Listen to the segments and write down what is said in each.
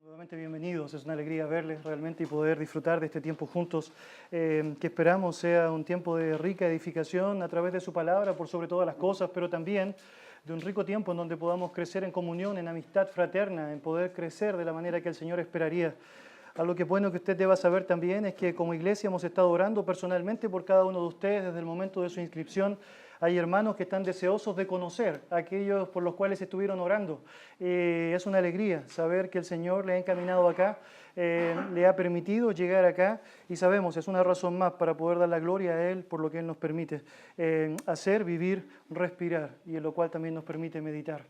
Nuevamente bienvenidos, es una alegría verles realmente y poder disfrutar de este tiempo juntos, que esperamos sea un tiempo de rica edificación a través de su palabra, por sobre todas las cosas, pero también de un rico tiempo en donde podamos crecer en comunión, en amistad fraterna, en poder crecer de la manera que el Señor esperaría. Algo que es bueno que usted deba saber también es que como iglesia hemos estado orando personalmente por cada uno de ustedes desde el momento de su inscripción. Hay hermanos que están deseosos de conocer a aquellos por los cuales estuvieron orando. Es una alegría saber que el Señor le ha encaminado acá, le ha permitido llegar acá y sabemos, es una razón más para poder dar la gloria a Él por lo que Él nos permite hacer, vivir, respirar y en lo cual también nos permite meditar.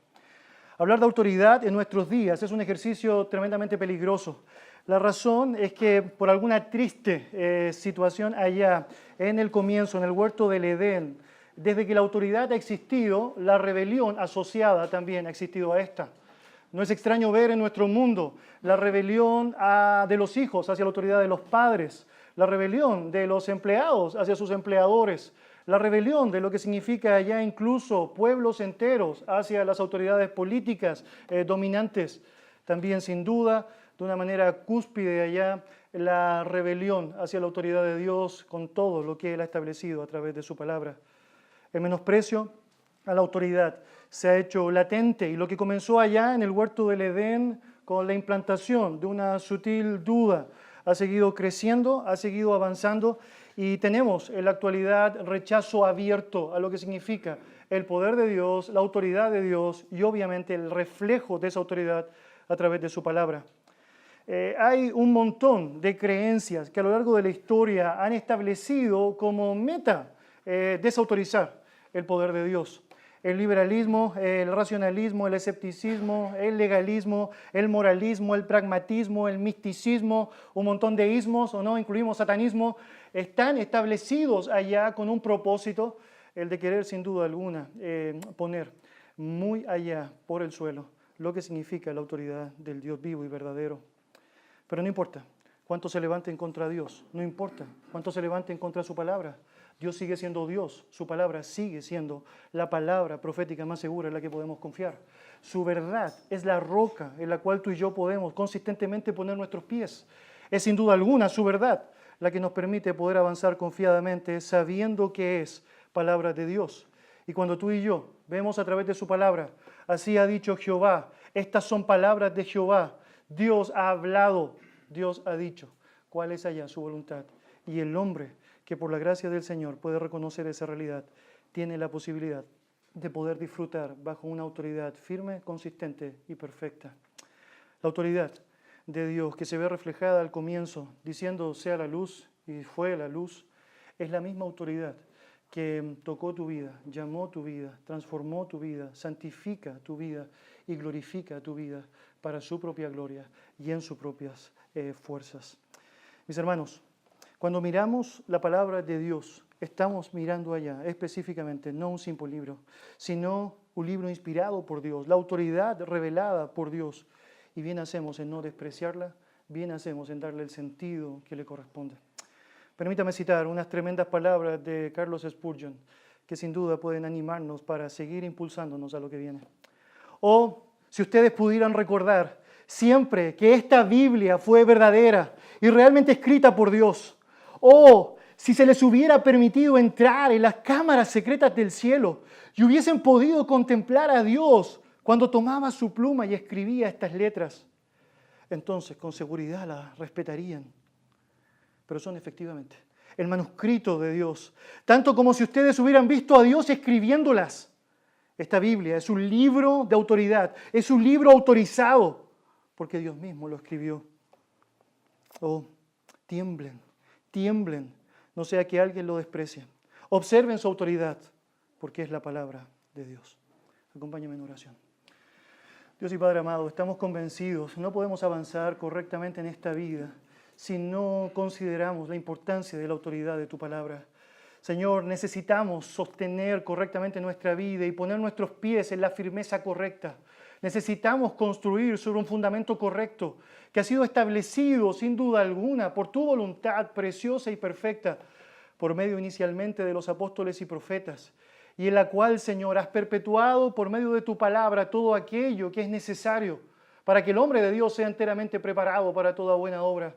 Hablar de autoridad en nuestros días es un ejercicio tremendamente peligroso. La razón es que por alguna triste situación allá en el comienzo, en el huerto del Edén, desde que la autoridad ha existido, la rebelión asociada también ha existido a esta. No es extraño ver en nuestro mundo la rebelión de los hijos hacia la autoridad de los padres, la rebelión de los empleados hacia sus empleadores, la rebelión de lo que significa ya incluso pueblos enteros hacia las autoridades políticas dominantes. También sin duda, de una manera cúspide allá, la rebelión hacia la autoridad de Dios con todo lo que Él ha establecido a través de su palabra. El menosprecio a la autoridad se ha hecho latente y lo que comenzó allá en el huerto del Edén con la implantación de una sutil duda ha seguido creciendo, ha seguido avanzando y tenemos en la actualidad rechazo abierto a lo que significa el poder de Dios, la autoridad de Dios y obviamente el reflejo de esa autoridad a través de su palabra. Hay un montón de creencias que a lo largo de la historia han establecido como meta desautorizar el poder de Dios. El liberalismo, el racionalismo, el escepticismo, el legalismo, el moralismo, el pragmatismo, el misticismo, un montón de ismos, o no, incluimos satanismo, están establecidos allá con un propósito, el de querer sin duda alguna poner muy allá por el suelo lo que significa la autoridad del Dios vivo y verdadero. Pero no importa cuánto se levanten contra Dios, no importa cuánto se levanten contra su palabra. Dios sigue siendo Dios, su palabra sigue siendo la palabra profética más segura en la que podemos confiar. Su verdad es la roca en la cual tú y yo podemos consistentemente poner nuestros pies. Es sin duda alguna su verdad la que nos permite poder avanzar confiadamente sabiendo que es palabra de Dios. Y cuando tú y yo vemos a través de su palabra, así ha dicho Jehová, estas son palabras de Jehová, Dios ha hablado, Dios ha dicho, cuál es allá su voluntad. Y el hombre que por la gracia del Señor puede reconocer esa realidad, tiene la posibilidad de poder disfrutar bajo una autoridad firme, consistente y perfecta. La autoridad de Dios que se ve reflejada al comienzo, diciendo sea la luz y fue la luz, es la misma autoridad que tocó tu vida, llamó tu vida, transformó tu vida, santifica tu vida y glorifica tu vida para su propia gloria y en sus propias fuerzas. Mis hermanos, cuando miramos la palabra de Dios, estamos mirando allá específicamente no un simple libro, sino un libro inspirado por Dios, la autoridad revelada por Dios. Y bien hacemos en no despreciarla, bien hacemos en darle el sentido que le corresponde. Permítame citar unas tremendas palabras de Carlos Spurgeon, que sin duda pueden animarnos para seguir impulsándonos a lo que viene. O si ustedes pudieran recordar siempre que esta Biblia fue verdadera y realmente escrita por Dios, o si se les hubiera permitido entrar en las cámaras secretas del cielo y hubiesen podido contemplar a Dios cuando tomaba su pluma y escribía estas letras, entonces con seguridad las respetarían. Pero son efectivamente el manuscrito de Dios, tanto como si ustedes hubieran visto a Dios escribiéndolas. Esta Biblia es un libro de autoridad, es un libro autorizado, porque Dios mismo lo escribió. Oh, tiemblen, tiemblen, no sea que alguien lo desprecie. Observen su autoridad, porque es la palabra de Dios. Acompáñenme en oración. Dios y Padre amado, estamos convencidos, no podemos avanzar correctamente en esta vida si no consideramos la importancia de la autoridad de tu palabra. Señor, necesitamos sostener correctamente nuestra vida y poner nuestros pies en la firmeza correcta. Necesitamos construir sobre un fundamento correcto que ha sido establecido sin duda alguna por tu voluntad preciosa y perfecta por medio inicialmente de los apóstoles y profetas y en la cual, Señor, has perpetuado por medio de tu palabra todo aquello que es necesario para que el hombre de Dios sea enteramente preparado para toda buena obra.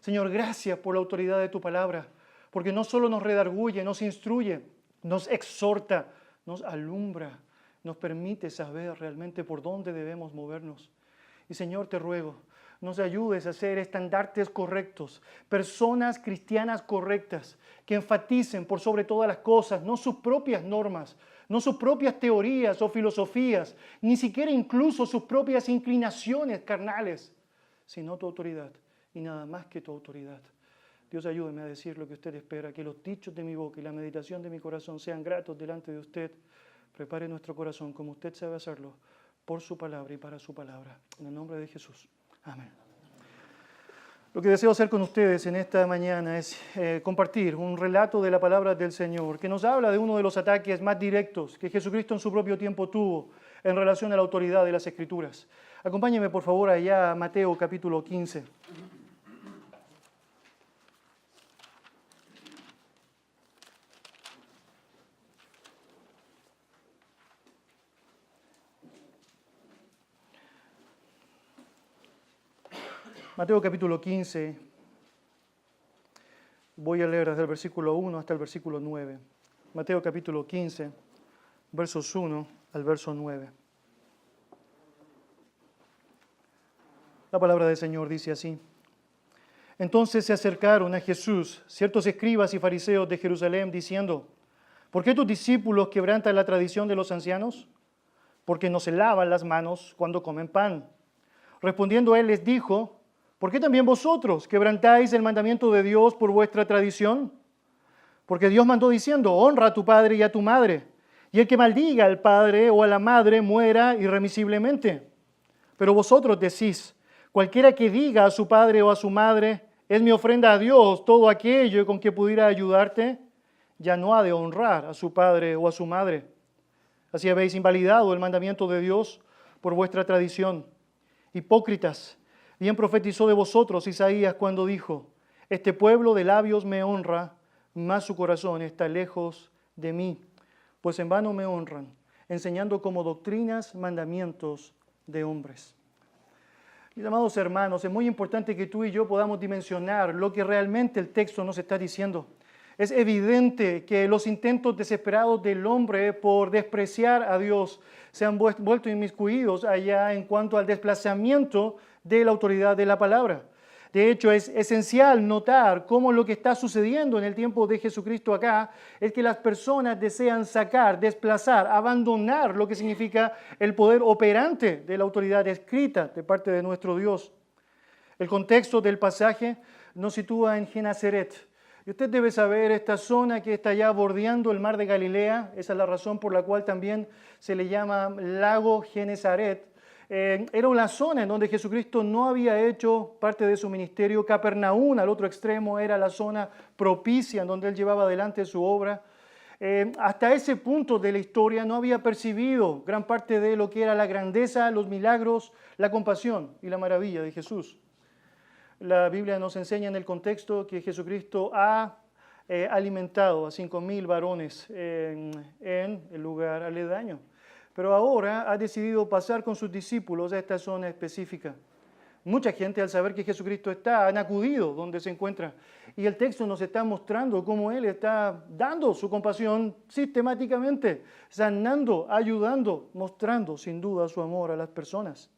Señor, gracias por la autoridad de tu palabra, porque no solo nos redarguye, nos instruye, nos exhorta, nos alumbra, nos permite saber realmente por dónde debemos movernos. Y Señor, te ruego, nos ayudes a ser estandartes correctos, personas cristianas correctas, que enfaticen por sobre todas las cosas, no sus propias normas, no sus propias teorías o filosofías, ni siquiera incluso sus propias inclinaciones carnales, sino tu autoridad y nada más que tu autoridad. Dios, ayúdeme a decir lo que usted espera, que los dichos de mi boca y la meditación de mi corazón sean gratos delante de usted. Prepare nuestro corazón como usted sabe hacerlo, por su palabra y para su palabra. En el nombre de Jesús. Amén. Lo que deseo hacer con ustedes en esta mañana es compartir un relato de la palabra del Señor que nos habla de uno de los ataques más directos que Jesucristo en su propio tiempo tuvo en relación a la autoridad de las Escrituras. Acompáñenme por favor allá a Mateo capítulo 15. Mateo capítulo 15, voy a leer desde el versículo 1 hasta el versículo 9. Mateo capítulo 15, versos 1 al verso 9. La palabra del Señor dice así: Entonces se acercaron a Jesús ciertos escribas y fariseos de Jerusalén, diciendo: ¿Por qué tus discípulos quebrantan la tradición de los ancianos? Porque no se lavan las manos cuando comen pan. Respondiendo él les dijo: ¿Por qué también vosotros quebrantáis el mandamiento de Dios por vuestra tradición? Porque Dios mandó diciendo: honra a tu padre y a tu madre, y el que maldiga al padre o a la madre muera irremisiblemente. Pero vosotros decís: cualquiera que diga a su padre o a su madre, es mi ofrenda a Dios, todo aquello con que pudiera ayudarte, ya no ha de honrar a su padre o a su madre. Así habéis invalidado el mandamiento de Dios por vuestra tradición. Hipócritas, bien profetizó de vosotros Isaías cuando dijo: este pueblo de labios me honra, mas su corazón está lejos de mí, pues en vano me honran, enseñando como doctrinas mandamientos de hombres. Mis amados hermanos, es muy importante que tú y yo podamos dimensionar lo que realmente el texto nos está diciendo. Es evidente que los intentos desesperados del hombre por despreciar a Dios se han vuelto inmiscuidos allá en cuanto al desplazamiento de la autoridad de la palabra. De hecho, es esencial notar cómo lo que está sucediendo en el tiempo de Jesucristo acá es que las personas desean sacar, desplazar, abandonar lo que significa el poder operante de la autoridad escrita de parte de nuestro Dios. El contexto del pasaje nos sitúa en Genesaret. Y usted debe saber, esta zona que está ya bordeando el mar de Galilea, esa es la razón por la cual también se le llama lago Genesaret. Era una zona en donde Jesucristo no había hecho parte de su ministerio. Capernaum, al otro extremo, era la zona propicia en donde él llevaba adelante su obra. Hasta ese punto de la historia no había percibido gran parte de lo que era la grandeza, los milagros, la compasión y la maravilla de Jesús. La Biblia nos enseña en el contexto que Jesucristo ha alimentado a 5,000 varones en el lugar aledaño. Pero ahora ha decidido pasar con sus discípulos a esta zona específica. Mucha gente, al saber que Jesucristo está, han acudido donde se encuentra. Y el texto nos está mostrando cómo Él está dando su compasión sistemáticamente, sanando, ayudando, mostrando sin duda su amor a las personas.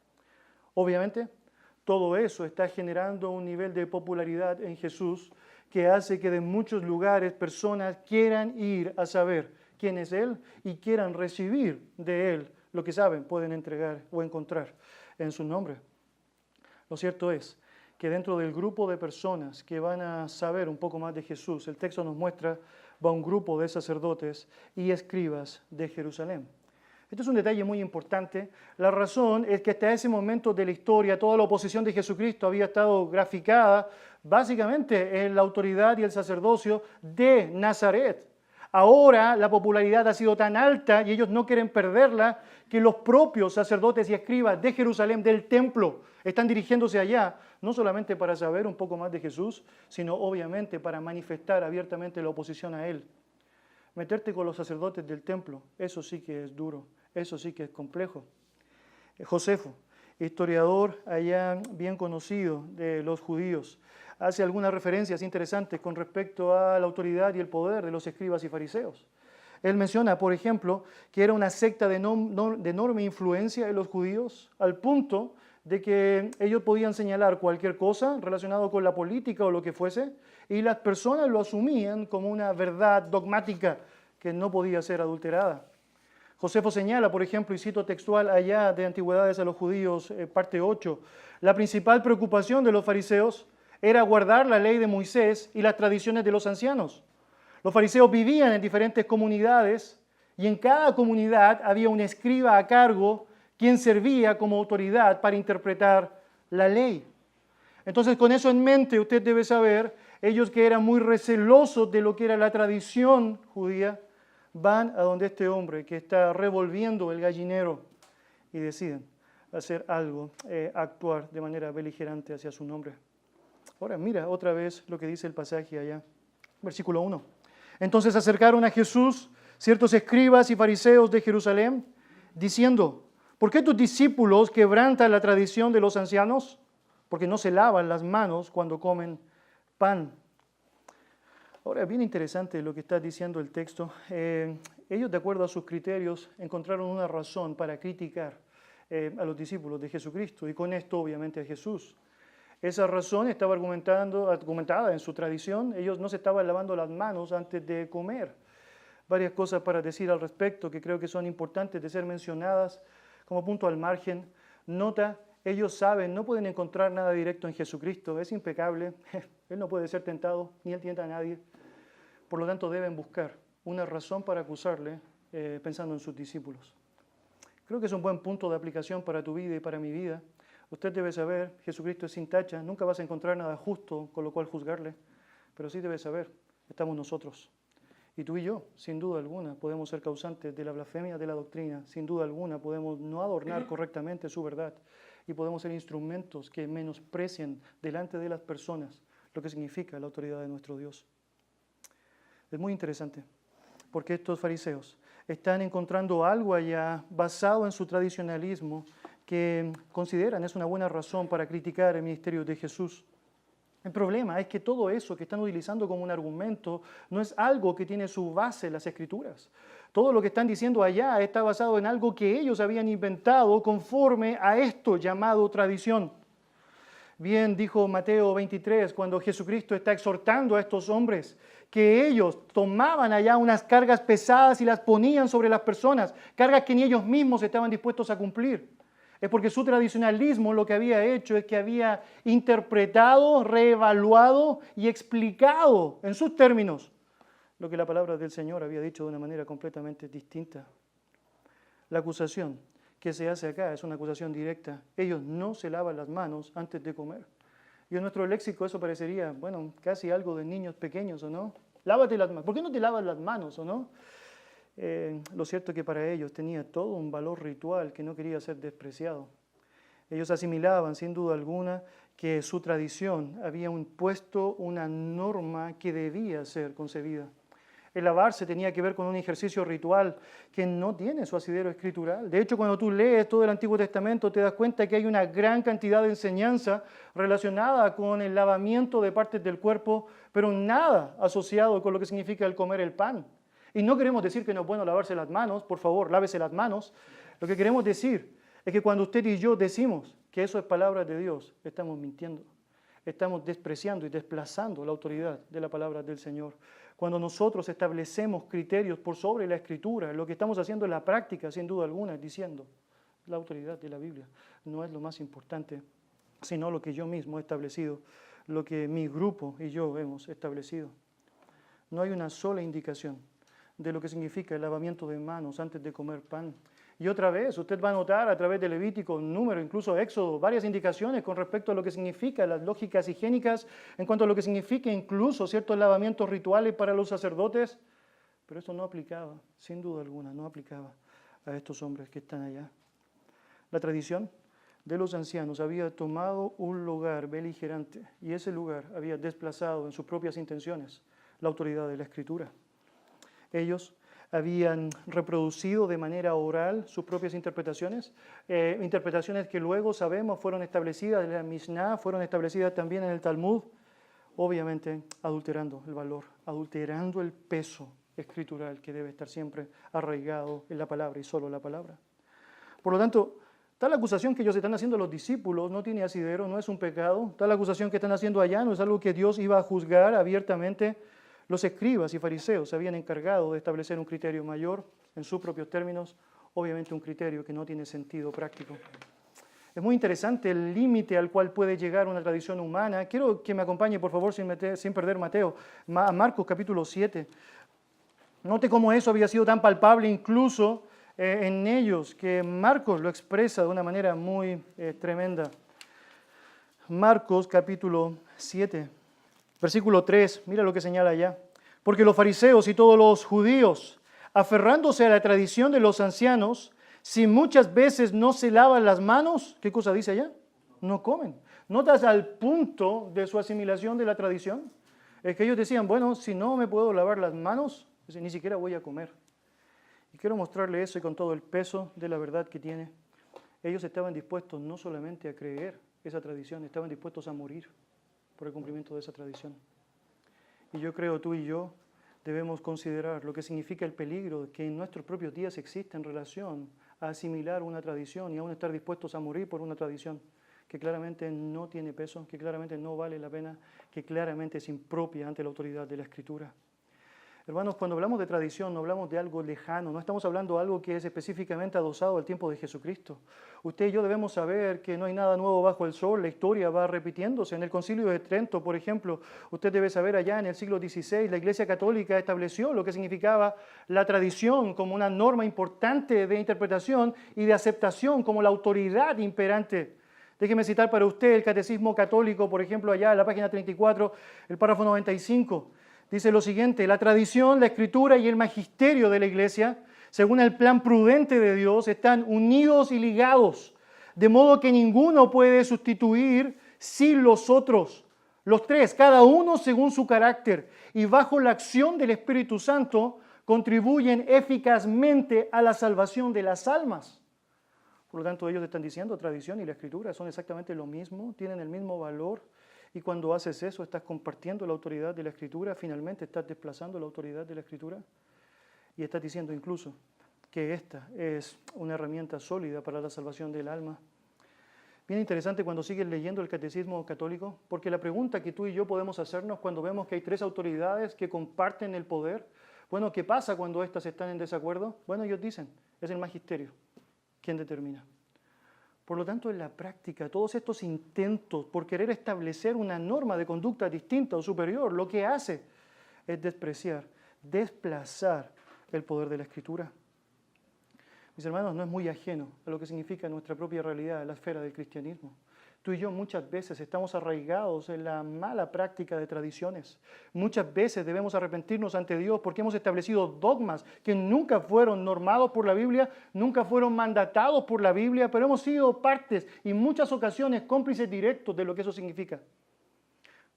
Obviamente, todo eso está generando un nivel de popularidad en Jesús que hace que de muchos lugares personas quieran ir a saber quién es Él y quieran recibir de Él lo que saben, pueden entregar o encontrar en su nombre. Lo cierto es que dentro del grupo de personas que van a saber un poco más de Jesús, el texto nos muestra, va un grupo de sacerdotes y escribas de Jerusalén. Este es un detalle muy importante. La razón es que hasta ese momento de la historia toda la oposición de Jesucristo había estado graficada básicamente en la autoridad y el sacerdocio de Nazaret. Ahora la popularidad ha sido tan alta y ellos no quieren perderla que los propios sacerdotes y escribas de Jerusalén, del templo, están dirigiéndose allá, no solamente para saber un poco más de Jesús, sino obviamente para manifestar abiertamente la oposición a Él. Meterte con los sacerdotes del templo, eso sí que es duro, eso sí que es complejo. Josefo, historiador allá bien conocido de los judíos, hace algunas referencias interesantes con respecto a la autoridad y el poder de los escribas y fariseos. Él menciona, por ejemplo, que era una secta de enorme influencia en los judíos, al punto de que ellos podían señalar cualquier cosa relacionado con la política o lo que fuese, y las personas lo asumían como una verdad dogmática que no podía ser adulterada. Josefo señala, por ejemplo, y cito textual allá de Antigüedades a los Judíos, parte 8, la principal preocupación de los fariseos era guardar la ley de Moisés y las tradiciones de los ancianos. Los fariseos vivían en diferentes comunidades y en cada comunidad había un escriba a cargo quien servía como autoridad para interpretar la ley. Entonces, con eso en mente, usted debe saber, ellos que eran muy recelosos de lo que era la tradición judía, van a donde este hombre que está revolviendo el gallinero y deciden hacer algo, actuar de manera beligerante hacia su nombre. Ahora mira otra vez lo que dice el pasaje allá, versículo 1. Entonces acercaron a Jesús ciertos escribas y fariseos de Jerusalén, diciendo, ¿por qué tus discípulos quebrantan la tradición de los ancianos? Porque no se lavan las manos cuando comen pan. Ahora, es bien interesante lo que está diciendo el texto. Ellos, de acuerdo a sus criterios, encontraron una razón para criticar a los discípulos de Jesucristo, y con esto obviamente a Jesús. Esa razón estaba argumentada en su tradición. Ellos no se estaban lavando las manos antes de comer. Varias cosas para decir al respecto que creo que son importantes de ser mencionadas como punto al margen. Nota, ellos saben, no pueden encontrar nada directo en Jesucristo, es impecable, Él no puede ser tentado, ni Él tienta a nadie. Por lo tanto, deben buscar una razón para acusarle pensando en sus discípulos. Creo que es un buen punto de aplicación para tu vida y para mi vida. Usted debe saber, Jesucristo es sin tacha, nunca vas a encontrar nada justo con lo cual juzgarle, pero sí debe saber, estamos nosotros. Y tú y yo, sin duda alguna, podemos ser causantes de la blasfemia de la doctrina, sin duda alguna podemos no adornar correctamente su verdad y podemos ser instrumentos que menosprecien delante de las personas lo que significa la autoridad de nuestro Dios. Es muy interesante, porque estos fariseos están encontrando algo allá basado en su tradicionalismo que consideran es una buena razón para criticar el ministerio de Jesús. El problema es que todo eso que están utilizando como un argumento no es algo que tiene su base en las Escrituras. Todo lo que están diciendo allá está basado en algo que ellos habían inventado conforme a esto llamado tradición. Bien dijo Mateo 23 cuando Jesucristo está exhortando a estos hombres que ellos tomaban allá unas cargas pesadas y las ponían sobre las personas, cargas que ni ellos mismos estaban dispuestos a cumplir. Es porque su tradicionalismo lo que había hecho es que había interpretado, reevaluado y explicado en sus términos lo que la palabra del Señor había dicho de una manera completamente distinta. La acusación que se hace acá es una acusación directa. Ellos no se lavan las manos antes de comer. Y en nuestro léxico eso parecería, bueno, casi algo de niños pequeños, ¿o no? Lávate las manos. ¿Por qué no te lavas las manos, o no? Lo cierto es que para ellos tenía todo un valor ritual que no quería ser despreciado. Ellos asimilaban, sin duda alguna, que su tradición había impuesto una norma que debía ser concebida. El lavarse tenía que ver con un ejercicio ritual que no tiene su asidero escritural. De hecho, cuando tú lees todo el Antiguo Testamento, te das cuenta que hay una gran cantidad de enseñanza relacionada con el lavamiento de partes del cuerpo, pero nada asociado con lo que significa el comer el pan. Y no queremos decir que no es bueno lavarse las manos, por favor, lávese las manos. Lo que queremos decir es que cuando usted y yo decimos que eso es palabra de Dios, estamos mintiendo. Estamos despreciando y desplazando la autoridad de la palabra del Señor. Cuando nosotros establecemos criterios por sobre la Escritura, lo que estamos haciendo en la práctica, sin duda alguna, es diciendo la autoridad de la Biblia no es lo más importante, sino lo que yo mismo he establecido, lo que mi grupo y yo hemos establecido. No hay una sola indicación de lo que significa el lavamiento de manos antes de comer pan. Y otra vez, usted va a notar a través de Levítico, Número, incluso Éxodo, varias indicaciones con respecto a lo que significa las lógicas higiénicas, en cuanto a lo que significa incluso ciertos lavamientos rituales para los sacerdotes. Pero esto no aplicaba, sin duda alguna, no aplicaba a estos hombres que están allá. La tradición de los ancianos había tomado un lugar beligerante y ese lugar había desplazado en sus propias intenciones la autoridad de la Escritura. Ellos habían reproducido de manera oral sus propias interpretaciones, interpretaciones que luego sabemos fueron establecidas en la Mishnah, fueron establecidas también en el Talmud, obviamente adulterando el valor, adulterando el peso escritural que debe estar siempre arraigado en la palabra y solo la palabra. Por lo tanto, tal acusación que ellos están haciendo a los discípulos no tiene asidero, no es un pecado. Tal acusación que están haciendo allá no es algo que Dios iba a juzgar abiertamente. Los escribas y fariseos se habían encargado de establecer un criterio mayor en sus propios términos, obviamente un criterio que no tiene sentido práctico. Es muy interesante el límite al cual puede llegar una tradición humana. Quiero que me acompañe, por favor, sin perder Mateo, a Marcos capítulo 7. Note cómo eso había sido tan palpable incluso en ellos, que Marcos lo expresa de una manera muy tremenda. Marcos capítulo 7. Versículo 3, mira lo que señala allá. Porque los fariseos y todos los judíos, aferrándose a la tradición de los ancianos, si muchas veces no se lavan las manos, ¿qué cosa dice allá? No comen. ¿Notas al punto de su asimilación de la tradición? Es que ellos decían, bueno, si no me puedo lavar las manos, ni siquiera voy a comer. Y quiero mostrarle eso y con todo el peso de la verdad que tiene. Ellos estaban dispuestos no solamente a creer esa tradición, estaban dispuestos a morir por el cumplimiento de esa tradición. Y yo creo tú y yo debemos considerar lo que significa el peligro que en nuestros propios días existe en relación a asimilar una tradición y aún estar dispuestos a morir por una tradición que claramente no tiene peso, que claramente no vale la pena, que claramente es impropia ante la autoridad de la Escritura. Hermanos, cuando hablamos de tradición, no hablamos de algo lejano, no estamos hablando de algo que es específicamente adosado al tiempo de Jesucristo. Usted y yo debemos saber que no hay nada nuevo bajo el sol, la historia va repitiéndose. En el Concilio de Trento, por ejemplo, usted debe saber allá en el siglo XVI, la Iglesia Católica estableció lo que significaba la tradición como una norma importante de interpretación y de aceptación como la autoridad imperante. Déjeme citar para usted el Catecismo Católico, por ejemplo, allá en la página 34, el párrafo 95. Dice lo siguiente: la tradición, la escritura y el magisterio de la Iglesia, según el plan prudente de Dios, están unidos y ligados, de modo que ninguno puede sustituir sin los otros. Los tres, cada uno según su carácter y bajo la acción del Espíritu Santo, contribuyen eficazmente a la salvación de las almas. Por lo tanto, ellos están diciendo, tradición y la escritura son exactamente lo mismo, tienen el mismo valor. Y cuando haces eso, estás compartiendo la autoridad de la Escritura, finalmente estás desplazando la autoridad de la Escritura y estás diciendo incluso que esta es una herramienta sólida para la salvación del alma. Bien interesante cuando sigues leyendo el Catecismo Católico, porque la pregunta que tú y yo podemos hacernos cuando vemos que hay tres autoridades que comparten el poder, bueno, ¿qué pasa cuando éstas están en desacuerdo? Bueno, ellos dicen, es el magisterio quien determina. Por lo tanto, en la práctica, todos estos intentos por querer establecer una norma de conducta distinta o superior, lo que hace es despreciar, desplazar el poder de la Escritura. Mis hermanos, no es muy ajeno a lo que significa nuestra propia realidad, la esfera del cristianismo. Tú y yo muchas veces estamos arraigados en la mala práctica de tradiciones. Muchas veces debemos arrepentirnos ante Dios porque hemos establecido dogmas que nunca fueron normados por la Biblia, nunca fueron mandatados por la Biblia, pero hemos sido partes y en muchas ocasiones cómplices directos de lo que eso significa.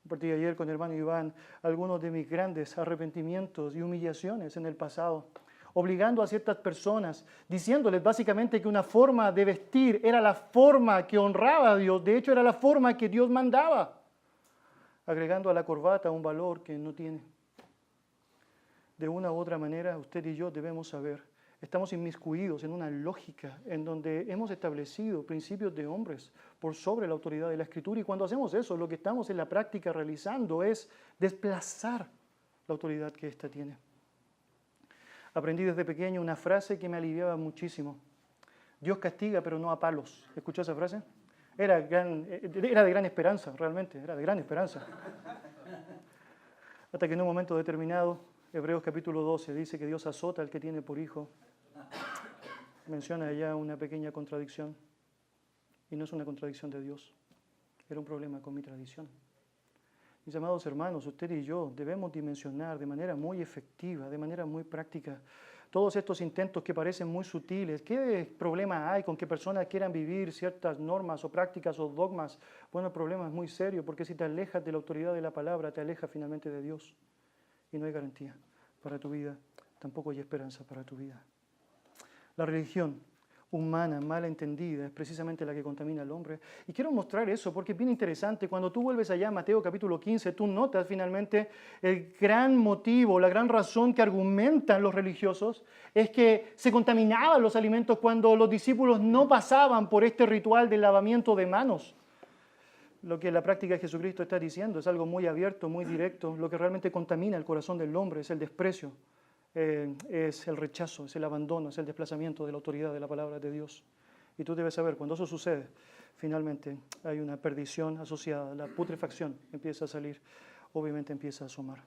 Compartí ayer con el hermano Iván algunos de mis grandes arrepentimientos y humillaciones en el pasado, obligando a ciertas personas, diciéndoles básicamente que una forma de vestir era la forma que honraba a Dios, de hecho era la forma que Dios mandaba, agregando a la corbata un valor que no tiene. De una u otra manera, usted y yo debemos saber, estamos inmiscuidos en una lógica en donde hemos establecido principios de hombres por sobre la autoridad de la Escritura, y cuando hacemos eso, lo que estamos en la práctica realizando es desplazar la autoridad que ésta tiene. Aprendí desde pequeño una frase que me aliviaba muchísimo. Dios castiga, pero no a palos. ¿Escuchó esa frase? Era de gran esperanza, realmente, era de gran esperanza. Hasta que en un momento determinado, Hebreos capítulo 12 dice que Dios azota al que tiene por hijo. Menciona allá una pequeña contradicción. Y no es una contradicción de Dios. Era un problema con mi tradición. Mis amados hermanos, usted y yo debemos dimensionar de manera muy efectiva, de manera muy práctica, todos estos intentos que parecen muy sutiles. ¿Qué problema hay con que personas quieran vivir ciertas normas o prácticas o dogmas? Bueno, el problema es muy serio, porque si te alejas de la autoridad de la palabra, te alejas finalmente de Dios. Y no hay garantía para tu vida tampoco hay esperanza para tu vida. La religión humana, mal entendida, es precisamente la que contamina al hombre. Y quiero mostrar eso porque es bien interesante. Cuando tú vuelves allá a Mateo capítulo 15, tú notas finalmente el gran motivo, la gran razón que argumentan los religiosos es que se contaminaban los alimentos cuando los discípulos no pasaban por este ritual del lavamiento de manos. Lo que la práctica de Jesucristo está diciendo es algo muy abierto, muy directo. Lo que realmente contamina el corazón del hombre es el desprecio, es el rechazo, es el abandono, es el desplazamiento de la autoridad de la palabra de Dios. Y tú debes saber, cuando eso sucede, finalmente hay una perdición asociada, la putrefacción empieza a salir, obviamente empieza a asomar.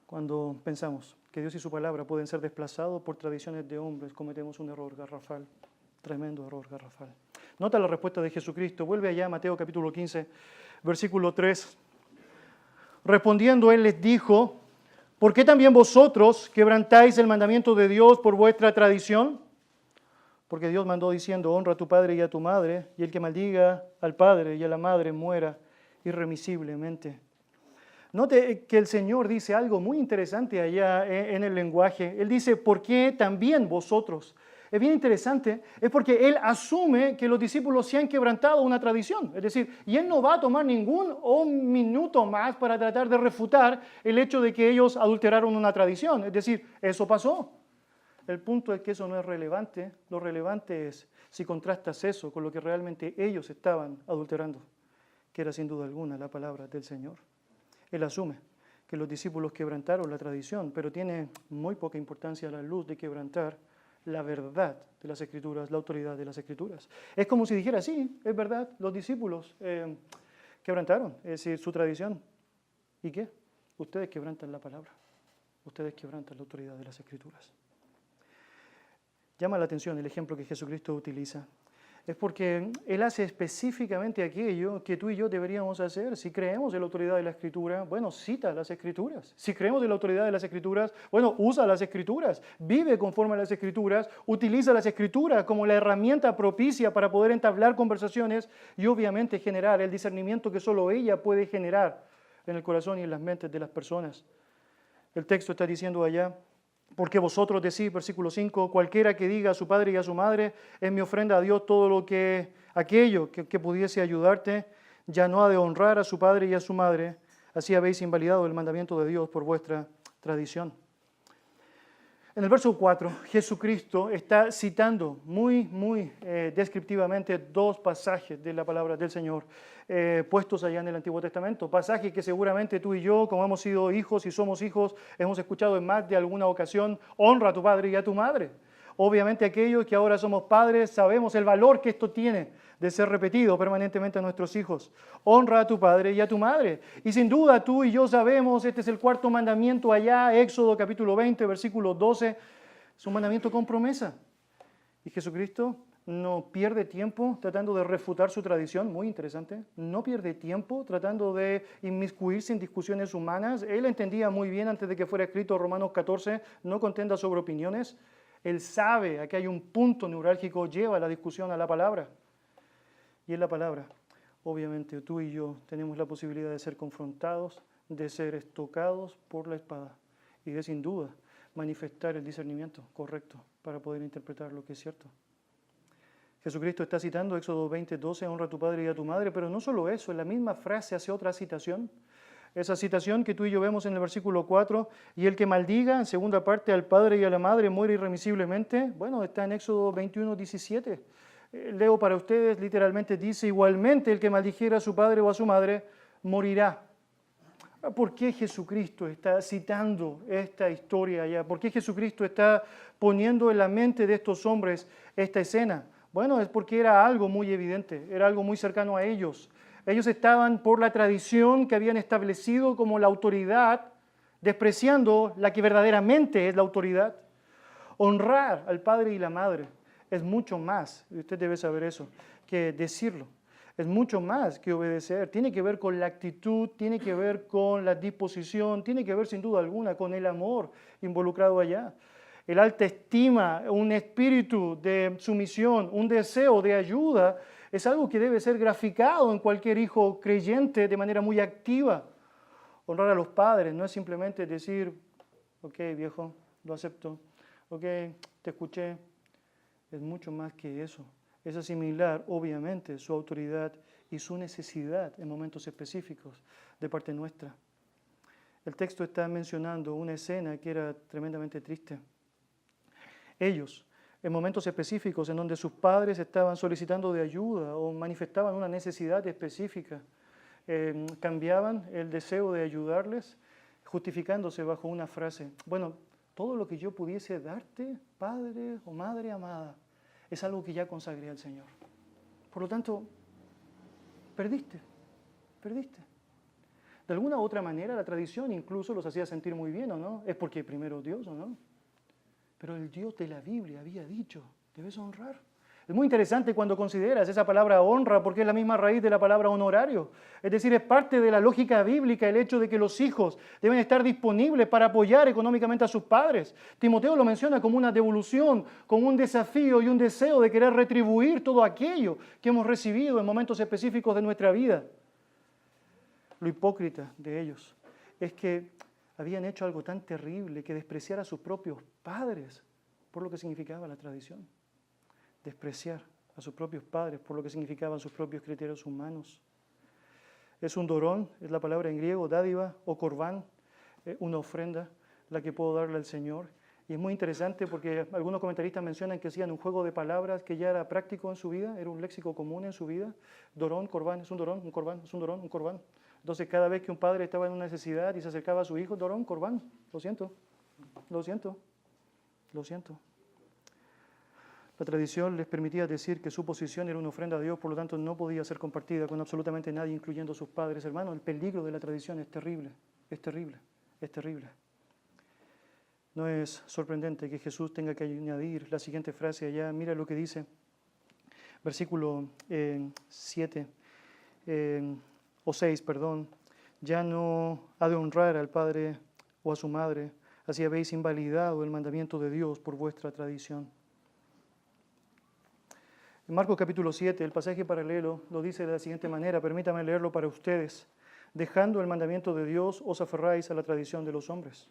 Cuando pensamos que Dios y su palabra pueden ser desplazados por tradiciones de hombres, cometemos un error garrafal, tremendo error garrafal. Nota la respuesta de Jesucristo, vuelve allá a Mateo capítulo 15, versículo 3. Respondiendo él les dijo: ¿por qué también vosotros quebrantáis el mandamiento de Dios por vuestra tradición? Porque Dios mandó diciendo: honra a tu padre y a tu madre, y el que maldiga al padre y a la madre muera irremisiblemente. Note que el Señor dice algo muy interesante allá en el lenguaje. Él dice: ¿por qué también vosotros? Es bien interesante, es porque Él asume que los discípulos se han quebrantado una tradición. Es decir, y Él no va a tomar un minuto más para tratar de refutar el hecho de que ellos adulteraron una tradición. Es decir, eso pasó. El punto es que eso no es relevante. Lo relevante es si contrastas eso con lo que realmente ellos estaban adulterando, que era sin duda alguna la palabra del Señor. Él asume que los discípulos quebrantaron la tradición, pero tiene muy poca importancia a la luz de quebrantar la verdad de las Escrituras, la autoridad de las Escrituras. Es como si dijera: sí, es verdad, los discípulos quebrantaron, es decir, su tradición. ¿Y qué? Ustedes quebrantan la palabra, ustedes quebrantan la autoridad de las Escrituras. Llama la atención el ejemplo que Jesucristo utiliza. Es porque Él hace específicamente aquello que tú y yo deberíamos hacer. Si creemos en la autoridad de la Escritura, bueno, cita las Escrituras. Si creemos en la autoridad de las Escrituras, bueno, usa las Escrituras, vive conforme a las Escrituras, utiliza las Escrituras como la herramienta propicia para poder entablar conversaciones y obviamente generar el discernimiento que solo ella puede generar en el corazón y en las mentes de las personas. El texto está diciendo allá: porque vosotros decís, versículo 5, cualquiera que diga a su padre y a su madre: es mi ofrenda a Dios todo aquello que pudiese ayudarte, ya no ha de honrar a su padre y a su madre, así habéis invalidado el mandamiento de Dios por vuestra tradición. En el verso 4, Jesucristo está citando muy descriptivamente dos pasajes de la palabra del Señor puestos allá en el Antiguo Testamento. Pasajes que seguramente tú y yo, como hemos sido hijos y somos hijos, hemos escuchado en más de alguna ocasión: honra a tu padre y a tu madre. Obviamente aquellos que ahora somos padres sabemos el valor que esto tiene de ser repetido permanentemente a nuestros hijos. Honra a tu padre y a tu madre. Y sin duda tú y yo sabemos, este es el cuarto mandamiento allá, Éxodo capítulo 20, versículo 12, es un mandamiento con promesa. Y Jesucristo no pierde tiempo tratando de refutar su tradición, muy interesante, no pierde tiempo tratando de inmiscuirse en discusiones humanas. Él entendía muy bien antes de que fuera escrito Romanos 14, no contenda sobre opiniones. Él sabe, aquí hay un punto neurálgico, lleva la discusión a la palabra. Y en la palabra, obviamente, tú y yo tenemos la posibilidad de ser confrontados, de ser estocados por la espada y de, sin duda, manifestar el discernimiento correcto para poder interpretar lo que es cierto. Jesucristo está citando Éxodo 20, 12, honra a tu padre y a tu madre, pero no solo eso, en la misma frase hace otra citación. Esa citación que tú y yo vemos en el versículo 4, y el que maldiga, en segunda parte, al padre y a la madre muere irremisiblemente, bueno, está en Éxodo 21, 17. Leo para ustedes, literalmente dice: igualmente el que maldijera a su padre o a su madre morirá. ¿Por qué Jesucristo está citando esta historia allá? ¿Por qué Jesucristo está poniendo en la mente de estos hombres esta escena? Bueno, es porque era algo muy evidente, era algo muy cercano a ellos. Ellos estaban por la tradición que habían establecido como la autoridad, despreciando la que verdaderamente es la autoridad. Honrar al padre y la madre es mucho más, y usted debe saber eso, que decirlo. Es mucho más que obedecer. Tiene que ver con la actitud, tiene que ver con la disposición, tiene que ver sin duda alguna con el amor involucrado allá. El alta estima, un espíritu de sumisión, un deseo de ayuda, es algo que debe ser graficado en cualquier hijo creyente de manera muy activa. Honrar a los padres no es simplemente decir ok viejo, lo acepto, ok, te escuché. Es mucho más que eso. Es asimilar, obviamente, su autoridad y su necesidad en momentos específicos de parte nuestra. El texto está mencionando una escena que era tremendamente triste. Ellos, en momentos específicos en donde sus padres estaban solicitando de ayuda o manifestaban una necesidad específica, cambiaban el deseo de ayudarles, justificándose bajo una frase: bueno, todo lo que yo pudiese darte, padre o madre amada, es algo que ya consagré al Señor. Por lo tanto, perdiste. De alguna u otra manera, la tradición incluso los hacía sentir muy bien, ¿o no? Es porque primero Dios, ¿o no? Pero el Dios de la Biblia había dicho: debes honrar. Es muy interesante cuando consideras esa palabra honra, porque es la misma raíz de la palabra honorario. Es decir, es parte de la lógica bíblica el hecho de que los hijos deben estar disponibles para apoyar económicamente a sus padres. Timoteo lo menciona como una devolución, como un desafío y un deseo de querer retribuir todo aquello que hemos recibido en momentos específicos de nuestra vida. Lo hipócrita de ellos es que habían hecho algo tan terrible que despreciar a sus propios padres por lo que significaba la tradición. Despreciar a sus propios padres por lo que significaban sus propios criterios humanos. Es un dorón, es la palabra en griego, dádiva o corbán, una ofrenda, la que puedo darle al Señor. Y es muy interesante porque algunos comentaristas mencionan que hacían un juego de palabras que ya era práctico en su vida, era un léxico común en su vida. Dorón, corbán, es un dorón, un corbán, es un dorón, un corbán. Entonces cada vez que un padre estaba en una necesidad y se acercaba a su hijo: dorón, corbán, lo siento. La tradición les permitía decir que su posición era una ofrenda a Dios, por lo tanto no podía ser compartida con absolutamente nadie, incluyendo a sus padres. Hermano, el peligro de la tradición es terrible, es terrible, es terrible. No es sorprendente que Jesús tenga que añadir la siguiente frase allá. Mira lo que dice, versículo 7, o 6, perdón. Ya no ha de honrar al padre o a su madre, así habéis invalidado el mandamiento de Dios por vuestra tradición. En Marcos capítulo 7, el pasaje paralelo lo dice de la siguiente manera, permítame leerlo para ustedes. Dejando el mandamiento de Dios, os aferráis a la tradición de los hombres.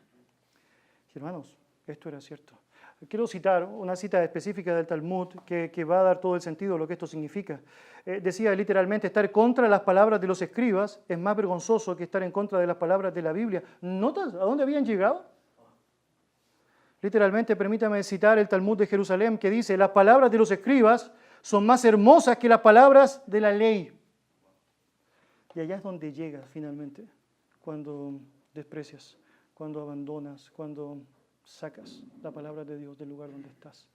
Y hermanos, esto era cierto. Quiero citar una cita específica del Talmud que va a dar todo el sentido de lo que esto significa. Decía literalmente: estar contra las palabras de los escribas es más vergonzoso que estar en contra de las palabras de la Biblia. ¿Notas a dónde habían llegado? Literalmente, permítame citar el Talmud de Jerusalén, que dice: las palabras de los escribas son más hermosas que las palabras de la ley. Y allá es donde llegas finalmente, cuando desprecias, cuando abandonas, cuando sacas la palabra de Dios del lugar donde estás.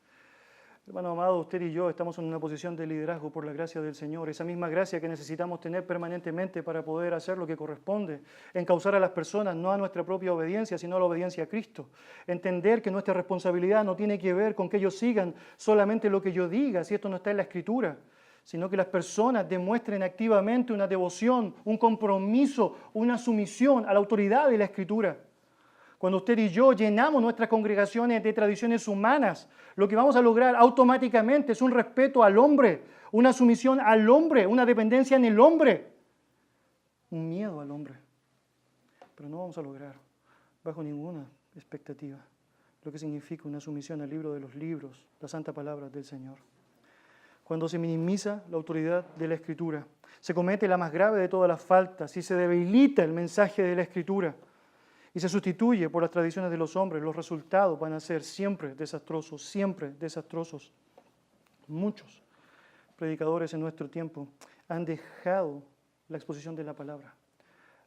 Hermano amado, usted y yo estamos en una posición de liderazgo por la gracia del Señor, esa misma gracia que necesitamos tener permanentemente para poder hacer lo que corresponde, encauzar a las personas no a nuestra propia obediencia, sino a la obediencia a Cristo. Entender que nuestra responsabilidad no tiene que ver con que ellos sigan solamente lo que yo diga, si esto no está en la Escritura, sino que las personas demuestren activamente una devoción, un compromiso, una sumisión a la autoridad de la Escritura. Cuando usted y yo llenamos nuestras congregaciones de tradiciones humanas, lo que vamos a lograr automáticamente es un respeto al hombre, una sumisión al hombre, una dependencia en el hombre, un miedo al hombre. Pero no vamos a lograr, bajo ninguna expectativa, lo que significa una sumisión al libro de los libros, la santa palabra del Señor. Cuando se minimiza la autoridad de la Escritura, se comete la más grave de todas las faltas y se debilita el mensaje de la Escritura, y se sustituye por las tradiciones de los hombres, los resultados van a ser siempre desastrosos, siempre desastrosos. Muchos predicadores en nuestro tiempo han dejado la exposición de la palabra,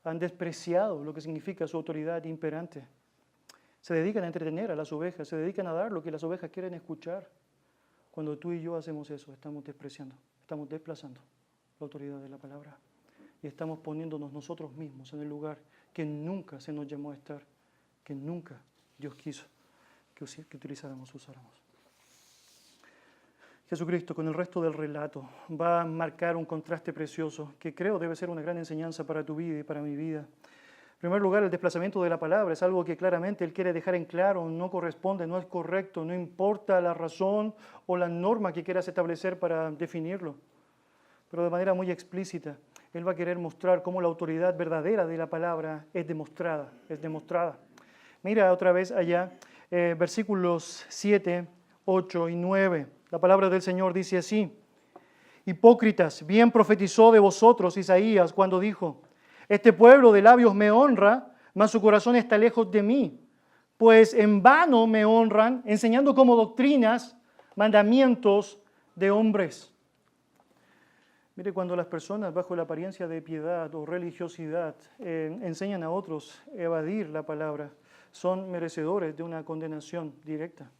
han despreciado lo que significa su autoridad imperante. Se dedican a entretener a las ovejas, se dedican a dar lo que las ovejas quieren escuchar. Cuando tú y yo hacemos eso, estamos despreciando, estamos desplazando la autoridad de la palabra y estamos poniéndonos nosotros mismos en el lugar que nunca se nos llamó a estar, que nunca Dios quiso que utilizáramos, usáramos. Jesucristo, con el resto del relato, va a marcar un contraste precioso que creo debe ser una gran enseñanza para tu vida y para mi vida. En primer lugar, el desplazamiento de la palabra es algo que claramente Él quiere dejar en claro, no corresponde, no es correcto, no importa la razón o la norma que quieras establecer para definirlo, pero de manera muy explícita. Él va a querer mostrar cómo la autoridad verdadera de la palabra es demostrada, es demostrada. Mira otra vez allá, versículos 7, 8 y 9. La palabra del Señor dice así: Hipócritas, bien profetizó de vosotros Isaías cuando dijo: Este pueblo de labios me honra, mas su corazón está lejos de mí. Pues en vano me honran, enseñando como doctrinas mandamientos de hombres. Mire, cuando las personas bajo la apariencia de piedad o religiosidad enseñan a otros a evadir la palabra, son merecedores de una condenación directa.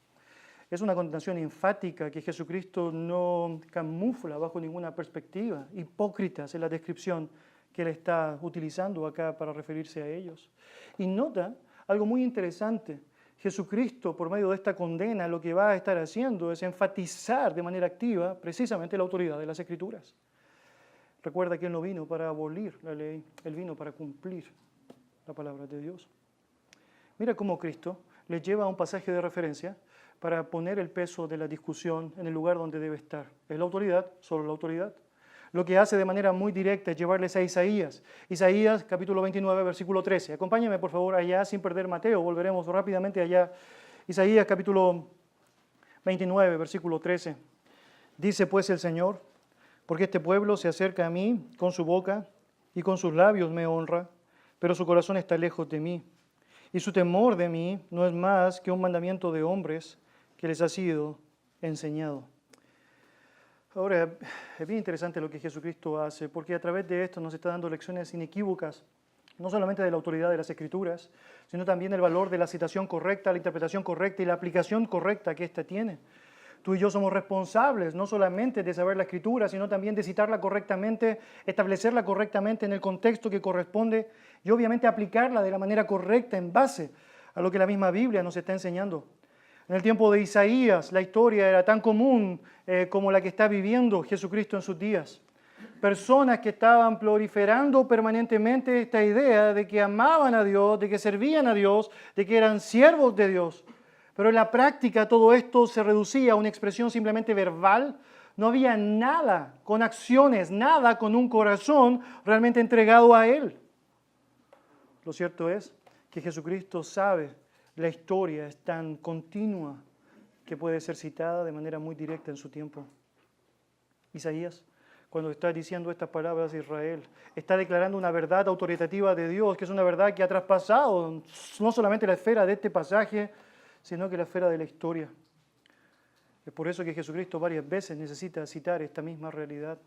Es una condenación enfática que Jesucristo no camufla bajo ninguna perspectiva. Hipócritas es la descripción que él está utilizando acá para referirse a ellos. Y nota algo muy interesante. Jesucristo, por medio de esta condena, lo que va a estar haciendo es enfatizar de manera activa precisamente la autoridad de las Escrituras. Recuerda que Él no vino para abolir la ley, Él vino para cumplir la palabra de Dios. Mira cómo Cristo le lleva a un pasaje de referencia para poner el peso de la discusión en el lugar donde debe estar. Es la autoridad, solo la autoridad. Lo que hace de manera muy directa es llevarles a Isaías. Isaías capítulo 29, versículo 13. Acompáñame por favor allá sin perder Mateo, volveremos rápidamente allá. Isaías capítulo 29, versículo 13. Dice pues el Señor: Porque este pueblo se acerca a mí con su boca y con sus labios me honra, pero su corazón está lejos de mí. Y su temor de mí no es más que un mandamiento de hombres que les ha sido enseñado. Ahora, es bien interesante lo que Jesucristo hace, porque a través de esto nos está dando lecciones inequívocas, no solamente de la autoridad de las Escrituras, sino también el valor de la citación correcta, la interpretación correcta y la aplicación correcta que ésta tiene. Tú y yo somos responsables no solamente de saber la Escritura, sino también de citarla correctamente, establecerla correctamente en el contexto que corresponde y obviamente aplicarla de la manera correcta en base a lo que la misma Biblia nos está enseñando. En el tiempo de Isaías, la historia era tan común como la que está viviendo Jesucristo en sus días. Personas que estaban proliferando permanentemente esta idea de que amaban a Dios, de que servían a Dios, de que eran siervos de Dios. Pero en la práctica todo esto se reducía a una expresión simplemente verbal. No había nada con acciones, nada con un corazón realmente entregado a Él. Lo cierto es que Jesucristo sabe la historia es tan continua que puede ser citada de manera muy directa en su tiempo. Isaías, cuando está diciendo estas palabras a Israel, está declarando una verdad autoritativa de Dios, que es una verdad que ha traspasado no solamente la esfera de este pasaje, sino que la esfera de la historia. Es por eso que Jesucristo varias veces necesita citar esta misma realidad.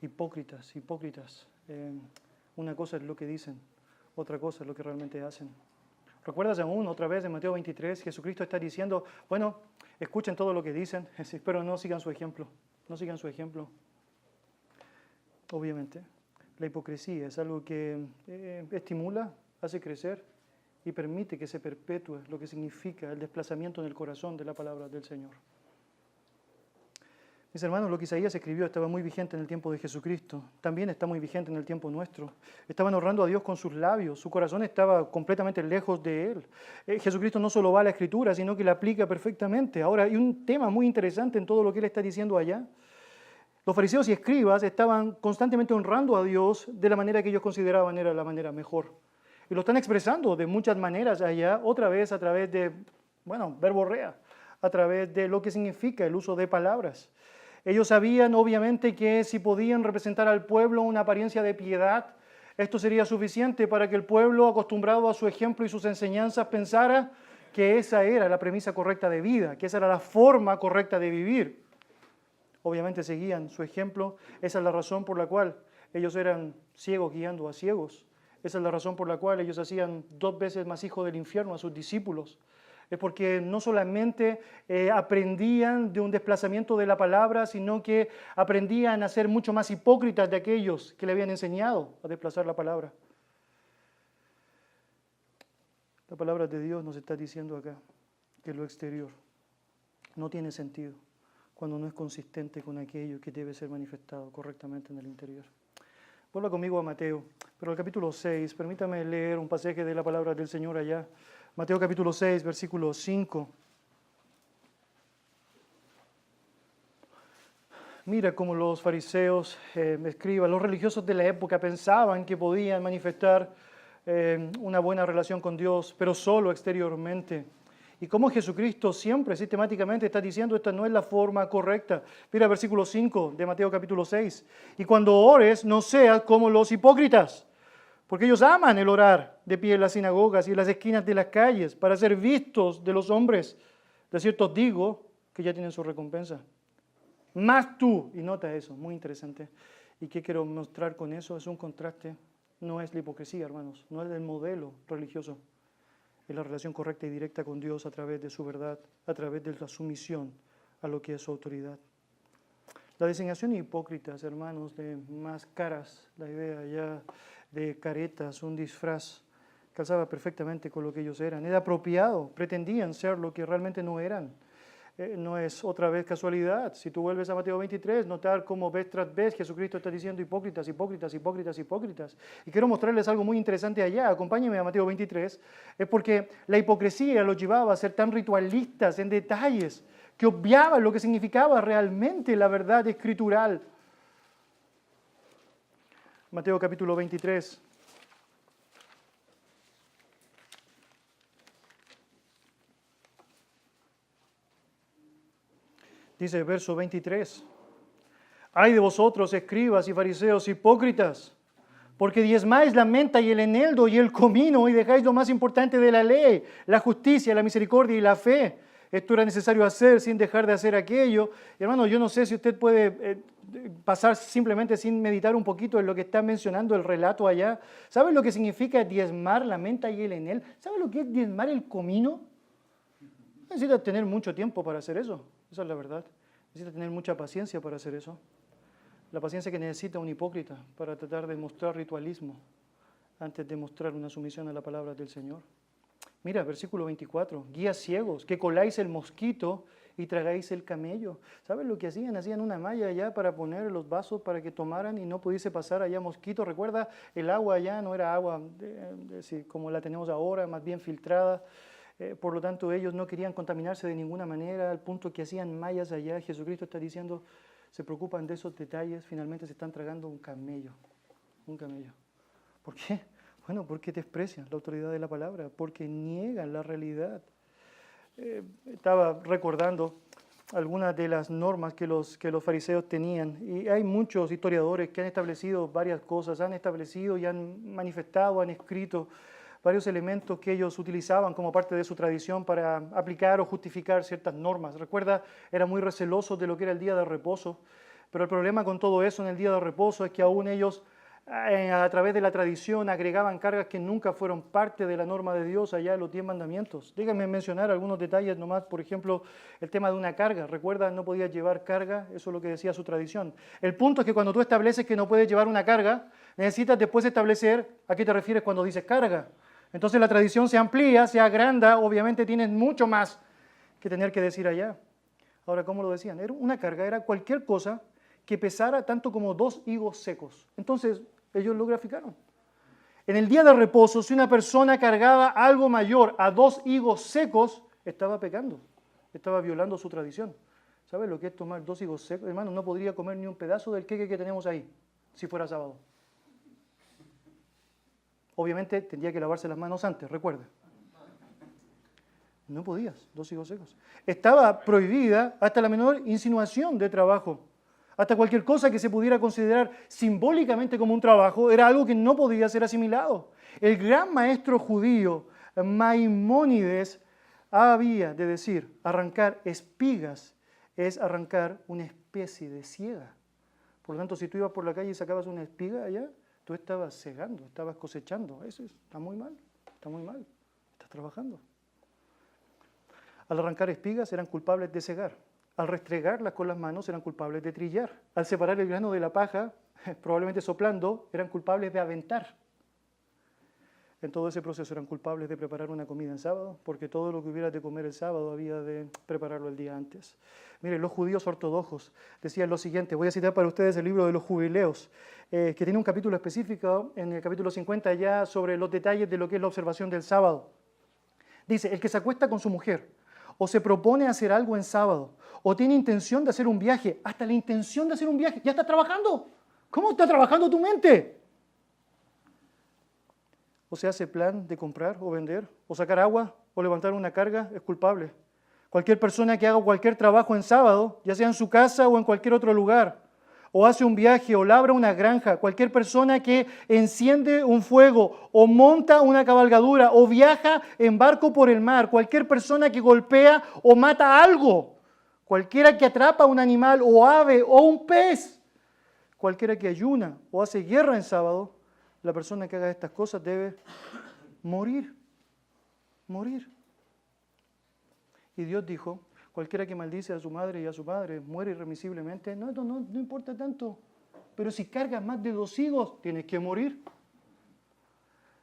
Hipócritas, hipócritas. Una cosa es lo que dicen, otra cosa es lo que realmente hacen. ¿Recuerdas aún otra vez en Mateo 23? Jesucristo está diciendo, bueno, escuchen todo lo que dicen, pero no sigan su ejemplo, no sigan su ejemplo. Obviamente, la hipocresía es algo que estimula, hace crecer y permite que se perpetúe lo que significa el desplazamiento en el corazón de la palabra del Señor. Mis hermanos, lo que Isaías escribió estaba muy vigente en el tiempo de Jesucristo, también está muy vigente en el tiempo nuestro. Estaban honrando a Dios con sus labios, su corazón estaba completamente lejos de Él. Jesucristo no solo va a la Escritura, sino que la aplica perfectamente. Ahora, hay un tema muy interesante en todo lo que Él está diciendo allá. Los fariseos y escribas estaban constantemente honrando a Dios de la manera que ellos consideraban era la manera mejor. Y lo están expresando de muchas maneras allá, otra vez a través de, verborrea, a través de lo que significa el uso de palabras. Ellos sabían obviamente que si podían representar al pueblo una apariencia de piedad, esto sería suficiente para que el pueblo, acostumbrado a su ejemplo y sus enseñanzas, pensara que esa era la premisa correcta de vida, que esa era la forma correcta de vivir. Obviamente seguían su ejemplo, esa es la razón por la cual ellos eran ciegos guiando a ciegos. Esa es la razón por la cual ellos hacían 2 veces más hijos del infierno a sus discípulos. Es porque no solamente aprendían de un desplazamiento de la palabra, sino que aprendían a ser mucho más hipócritas de aquellos que le habían enseñado a desplazar la palabra. La palabra de Dios nos está diciendo acá que lo exterior no tiene sentido cuando no es consistente con aquello que debe ser manifestado correctamente en el interior. Vuelva conmigo a Mateo, pero al capítulo 6, permítame leer un pasaje de la palabra del Señor allá. Mateo capítulo 6, versículo 5. Mira cómo los fariseos, escribas, los religiosos de la época pensaban que podían manifestar una buena relación con Dios, pero solo exteriormente. Y como Jesucristo siempre, sistemáticamente está diciendo, esta no es la forma correcta. Mira versículo 5 de Mateo capítulo 6. Y cuando ores, no seas como los hipócritas, porque ellos aman el orar de pie en las sinagogas y en las esquinas de las calles para ser vistos de los hombres. De cierto os digo que ya tienen su recompensa. Más tú, y nota eso, muy interesante. ¿Y qué quiero mostrar con eso? Es un contraste. No es la hipocresía, hermanos, no es el modelo religioso. Es la relación correcta y directa con Dios a través de su verdad, a través de la sumisión a lo que es su autoridad. La designación de hipócritas, hermanos, de máscaras, la idea ya de caretas, un disfraz, calzaba perfectamente con lo que ellos eran. Era apropiado, pretendían ser lo que realmente no eran. No es otra vez casualidad. Si tú vuelves a Mateo 23, notar cómo vez tras vez Jesucristo está diciendo hipócritas, hipócritas, hipócritas, hipócritas. Y quiero mostrarles algo muy interesante allá. Acompáñenme a Mateo 23. Es porque la hipocresía los llevaba a ser tan ritualistas en detalles que obviaban lo que significaba realmente la verdad escritural. Mateo capítulo 23. Dice el verso 23, ay de vosotros, escribas y fariseos hipócritas, porque diezmáis la menta y el eneldo y el comino y dejáis lo más importante de la ley, la justicia, la misericordia y la fe. Esto era necesario hacer sin dejar de hacer aquello. Hermano, yo no sé si usted puede pasar simplemente sin meditar un poquito en lo que está mencionando el relato allá. ¿Sabe lo que significa diezmar la menta y el eneldo? ¿Sabe lo que es diezmar el comino? Necesita tener mucho tiempo para hacer eso. Esa es la verdad. Necesita tener mucha paciencia para hacer eso. La paciencia que necesita un hipócrita para tratar de mostrar ritualismo antes de mostrar una sumisión a la palabra del Señor. Mira, versículo 24. Guías ciegos, que coláis el mosquito y tragáis el camello. ¿Sabes lo que hacían? Hacían una malla allá para poner los vasos para que tomaran y no pudiese pasar allá mosquito. Recuerda, el agua allá no era agua como la tenemos ahora, más bien filtrada. Por lo tanto, ellos no querían contaminarse de ninguna manera, al punto que hacían mallas allá. Jesucristo está diciendo, se preocupan de esos detalles, finalmente se están tragando un camello. Un camello. ¿Por qué? Bueno, porque desprecian la autoridad de la palabra, porque niegan la realidad. Estaba recordando algunas de las normas que los fariseos tenían, y hay muchos historiadores que han establecido varias cosas, han establecido y han manifestado, han escrito varios elementos que ellos utilizaban como parte de su tradición para aplicar o justificar ciertas normas. Recuerda, eran muy recelosos de lo que era el día de reposo, pero el problema con todo eso en el día de reposo es que aún ellos, a través de la tradición, agregaban cargas que nunca fueron parte de la norma de Dios allá en los 10 mandamientos. Déjenme mencionar algunos detalles nomás, por ejemplo, el tema de una carga. Recuerda, no podías llevar carga, eso es lo que decía su tradición. El punto es que cuando tú estableces que no puedes llevar una carga, necesitas después establecer a qué te refieres cuando dices carga. Entonces la tradición se amplía, se agranda, obviamente tienes mucho más que tener que decir allá. Ahora, ¿cómo lo decían? Una carga era cualquier cosa que pesara tanto como 2 higos secos. Entonces, ellos lo graficaron. En el día de reposo, si una persona cargaba algo mayor a 2 higos secos, estaba pecando, estaba violando su tradición. ¿Sabes lo que es tomar 2 higos secos? Hermano, no podría comer ni un pedazo del queque que tenemos ahí, si fuera sábado. Obviamente tendría que lavarse las manos antes, recuerda. No podías, 2 higos secos. Estaba prohibida hasta la menor insinuación de trabajo. Hasta cualquier cosa que se pudiera considerar simbólicamente como un trabajo era algo que no podía ser asimilado. El gran maestro judío Maimónides había de decir, arrancar espigas es arrancar una especie de siega. Por lo tanto, si tú ibas por la calle y sacabas una espiga allá, tú estabas segando, estabas cosechando. Eso está muy mal, estás trabajando. Al arrancar espigas eran culpables de segar. Al restregarlas con las manos eran culpables de trillar. Al separar el grano de la paja, probablemente soplando, eran culpables de aventar. En todo ese proceso eran culpables de preparar una comida en sábado, porque todo lo que hubieras de comer el sábado había de prepararlo el día antes. Miren, los judíos ortodoxos decían lo siguiente, voy a citar para ustedes el libro de los Jubileos, que tiene un capítulo específico, en el capítulo 50 ya, sobre los detalles de lo que es la observación del sábado. Dice, el que se acuesta con su mujer, o se propone hacer algo en sábado, o tiene intención de hacer un viaje, hasta la intención de hacer un viaje, ya está trabajando. ¿Cómo está trabajando tu mente? o se hace plan de comprar o vender, o sacar agua, o levantar una carga, es culpable. Cualquier persona que haga cualquier trabajo en sábado, ya sea en su casa o en cualquier otro lugar, o hace un viaje o labra una granja, cualquier persona que enciende un fuego o monta una cabalgadura o viaja en barco por el mar, cualquier persona que golpea o mata algo, cualquiera que atrapa un animal o ave o un pez, cualquiera que ayuna o hace guerra en sábado, la persona que haga estas cosas debe morir. Morir. Y Dios dijo, cualquiera que maldice a su madre y a su padre muere irremisiblemente. No importa tanto. Pero si cargas más de 2 higos, tienes que morir.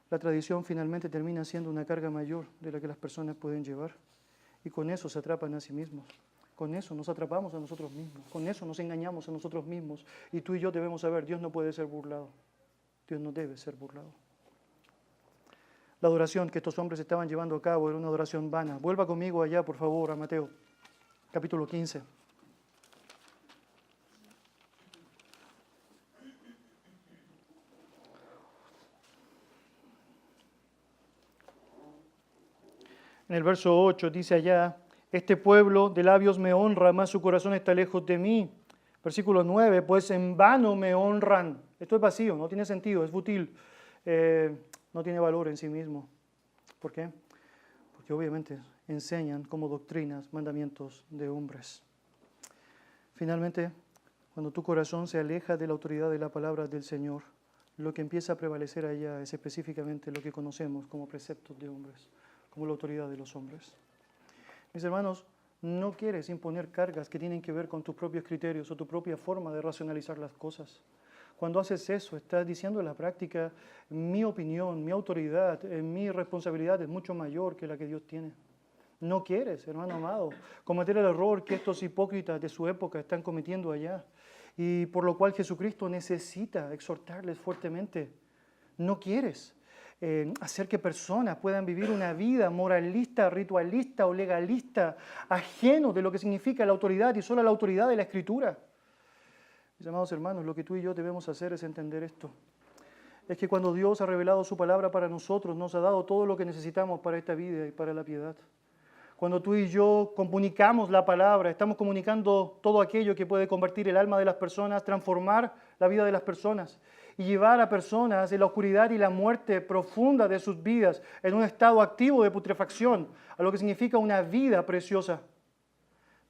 La tradición finalmente termina siendo una carga mayor de la que las personas pueden llevar. Y con eso se atrapan a sí mismos. Con eso nos atrapamos a nosotros mismos. Con eso nos engañamos a nosotros mismos. Y tú y yo debemos saber, Dios no puede ser burlado. Dios no debe ser burlado. La adoración que estos hombres estaban llevando a cabo era una adoración vana. Vuelva conmigo allá, por favor, a Mateo, capítulo 15. En el verso 8 dice allá, este pueblo de labios me honra, mas su corazón está lejos de mí. Versículo 9, pues en vano me honran. Esto es vacío, no tiene sentido, es fútil, no tiene valor en sí mismo. ¿Por qué? Porque obviamente enseñan como doctrinas mandamientos de hombres. Finalmente, cuando tu corazón se aleja de la autoridad de la palabra del Señor, lo que empieza a prevalecer allá es específicamente lo que conocemos como preceptos de hombres, como la autoridad de los hombres. Mis hermanos, no quieres imponer cargas que tienen que ver con tus propios criterios o tu propia forma de racionalizar las cosas. Cuando haces eso, estás diciendo en la práctica, mi opinión, mi autoridad, mi responsabilidad es mucho mayor que la que Dios tiene. No quieres, hermano amado, cometer el error que estos hipócritas de su época están cometiendo allá, y por lo cual Jesucristo necesita exhortarles fuertemente. No quieres hacer que personas puedan vivir una vida moralista, ritualista o legalista, ajeno de lo que significa la autoridad y solo la autoridad de la Escritura. Mis amados hermanos, lo que tú y yo debemos hacer es entender esto. Es que cuando Dios ha revelado su palabra para nosotros, nos ha dado todo lo que necesitamos para esta vida y para la piedad. Cuando tú y yo comunicamos la palabra, estamos comunicando todo aquello que puede convertir el alma de las personas, transformar la vida de las personas y llevar a personas de la oscuridad y la muerte profunda de sus vidas en un estado activo de putrefacción, a lo que significa una vida preciosa.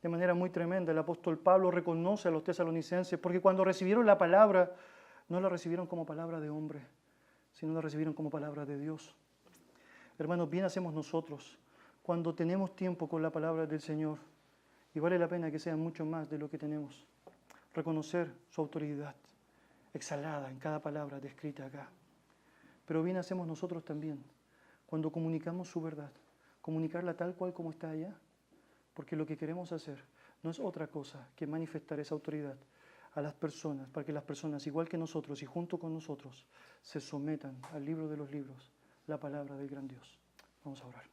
De manera muy tremenda, el apóstol Pablo reconoce a los tesalonicenses, porque cuando recibieron la palabra, no la recibieron como palabra de hombre, sino la recibieron como palabra de Dios. Hermanos, bien hacemos nosotros cuando tenemos tiempo con la palabra del Señor, y vale la pena que sea mucho más de lo que tenemos. Reconocer su autoridad, exhalada en cada palabra descrita acá. Pero bien hacemos nosotros también cuando comunicamos su verdad, comunicarla tal cual como está allá, porque lo que queremos hacer no es otra cosa que manifestar esa autoridad a las personas, para que las personas, igual que nosotros y junto con nosotros, se sometan al libro de los libros, la palabra del gran Dios. Vamos a orar.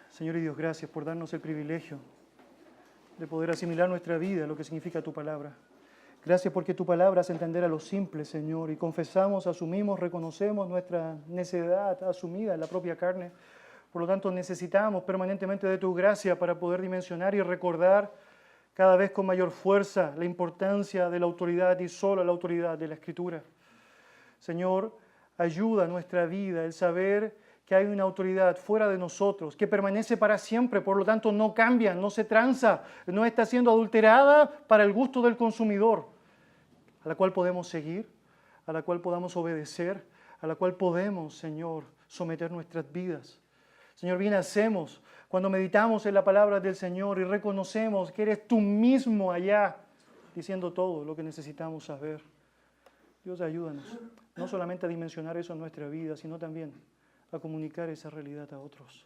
Señor y Dios, gracias por darnos el privilegio de poder asimilar nuestra vida a lo que significa tu palabra. Gracias porque tu palabra hace entender a los simples, Señor, y confesamos, asumimos, reconocemos nuestra necedad asumida en la propia carne. Por lo tanto, necesitamos permanentemente de tu gracia para poder dimensionar y recordar cada vez con mayor fuerza la importancia de la autoridad y solo la autoridad de la Escritura. Señor, ayuda a nuestra vida el saber que hay una autoridad fuera de nosotros, que permanece para siempre, por lo tanto no cambia, no se tranza, no está siendo adulterada para el gusto del consumidor, a la cual podemos seguir, a la cual podamos obedecer, a la cual podemos, Señor, someter nuestras vidas. Señor, bien hacemos cuando meditamos en la palabra del Señor y reconocemos que eres tú mismo allá, diciendo todo lo que necesitamos saber. Dios, ayúdanos, no solamente a dimensionar eso en nuestra vida, sino también a comunicar esa realidad a otros.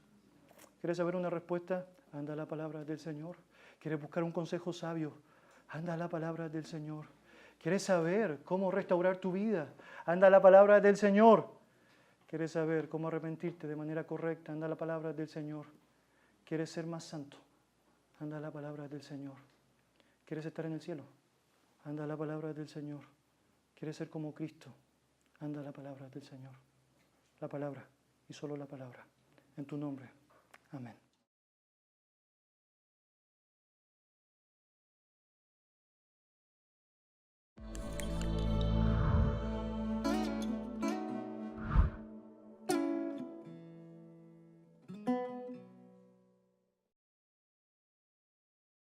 ¿Quieres saber una respuesta? Anda a la palabra del Señor. ¿Quieres buscar un consejo sabio? Anda a la palabra del Señor. ¿Quieres saber cómo restaurar tu vida? Anda a la palabra del Señor. ¿Quieres saber cómo arrepentirte de manera correcta? Anda a la palabra del Señor. ¿Quieres ser más santo? Anda a la palabra del Señor. ¿Quieres estar en el cielo? Anda a la palabra del Señor. ¿Quieres ser como Cristo? Anda la palabra del Señor. La palabra y solo la palabra. En tu nombre. Amén.